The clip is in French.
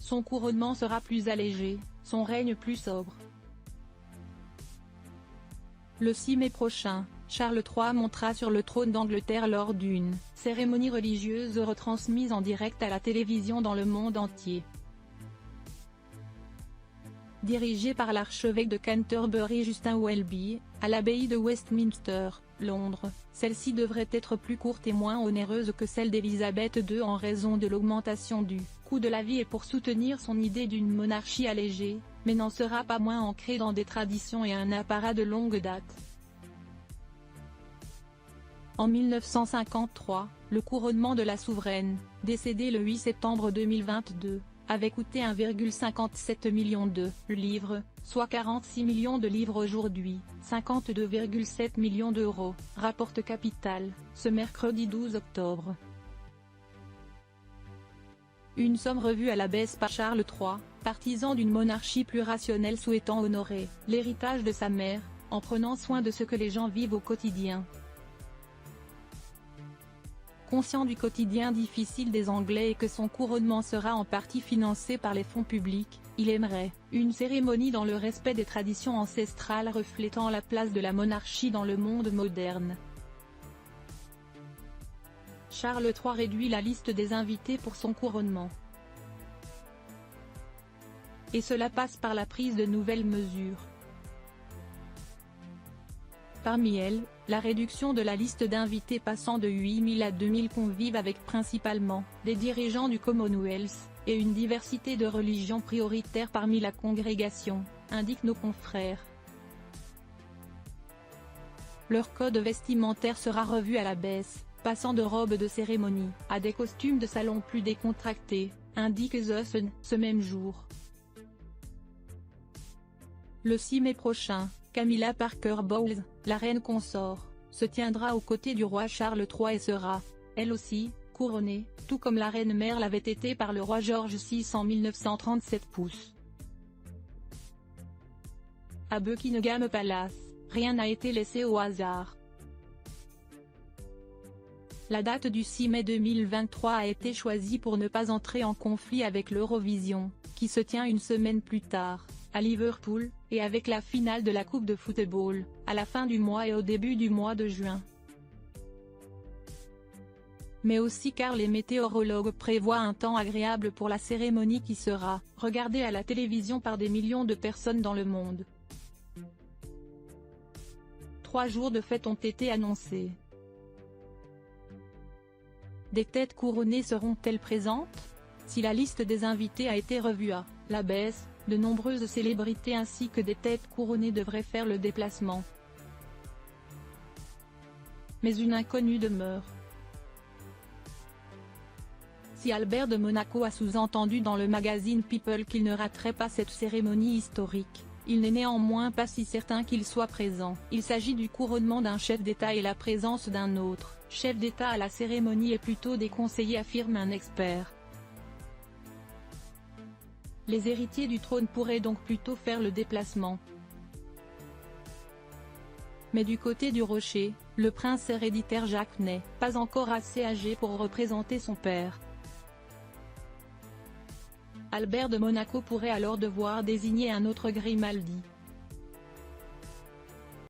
son couronnement sera plus allégé, son règne plus sobre. Le 6 mai prochain, Charles III montera sur le trône d'Angleterre lors d'une cérémonie religieuse retransmise en direct à la télévision dans le monde entier. Dirigée par l'archevêque de Canterbury Justin Welby, à l'abbaye de Westminster, Londres, celle-ci devrait être plus courte et moins onéreuse que celle d'Élisabeth II en raison de l'augmentation du coût de la vie et pour soutenir son idée d'une monarchie allégée, mais n'en sera pas moins ancrée dans des traditions et un apparat de longue date. En 1953, le couronnement de la souveraine, décédée le 8 septembre 2022, avait coûté 1,57 million de livres, soit 46 millions de livres aujourd'hui, 52,7 millions d'euros, rapporte Capital, ce mercredi 12 octobre. Une somme revue à la baisse par Charles III, partisan d'une monarchie plus rationnelle souhaitant honorer l'héritage de sa mère, en prenant soin de ce que les gens vivent au quotidien. Conscient du quotidien difficile des Anglais et que son couronnement sera en partie financé par les fonds publics, il aimerait une cérémonie dans le respect des traditions ancestrales reflétant la place de la monarchie dans le monde moderne. Charles III réduit la liste des invités pour son couronnement. Et cela passe par la prise de nouvelles mesures. Parmi elles, la réduction de la liste d'invités passant de 8000 à 2000 convives avec principalement des dirigeants du Commonwealth, et une diversité de religions prioritaires parmi la congrégation, indiquent nos confrères. Leur code vestimentaire sera revu à la baisse, passant de robes de cérémonie à des costumes de salon plus décontractés, indique The Sun, ce même jour. Le 6 mai prochain, Camilla Parker Bowles, la reine consort, se tiendra aux côtés du roi Charles III et sera, elle aussi, couronnée, tout comme la reine-mère l'avait été par le roi George VI en 1937 pouces. À Buckingham Palace, rien n'a été laissé au hasard. La date du 6 mai 2023 a été choisie pour ne pas entrer en conflit avec l'Eurovision, qui se tient une semaine plus tard, à Liverpool, et avec la finale de la Coupe de football, à la fin du mois et au début du mois de juin. Mais aussi car les météorologues prévoient un temps agréable pour la cérémonie qui sera regardée à la télévision par des millions de personnes dans le monde. 3 jours de fête ont été annoncés. Des têtes couronnées seront-elles présentes? Si la liste des invités a été revue à la baisse, de nombreuses célébrités ainsi que des têtes couronnées devraient faire le déplacement. Mais une inconnue demeure. Si Albert de Monaco a sous-entendu dans le magazine People qu'il ne raterait pas cette cérémonie historique, il n'est néanmoins pas si certain qu'il soit présent. Il s'agit du couronnement d'un chef d'État et la présence d'un autre chef d'État à la cérémonie est plutôt déconseillée, affirme un expert. Les héritiers du trône pourraient donc plutôt faire le déplacement. Mais du côté du rocher, le prince héréditaire Jacques n'est pas encore assez âgé pour représenter son père. Albert de Monaco pourrait alors devoir désigner un autre Grimaldi.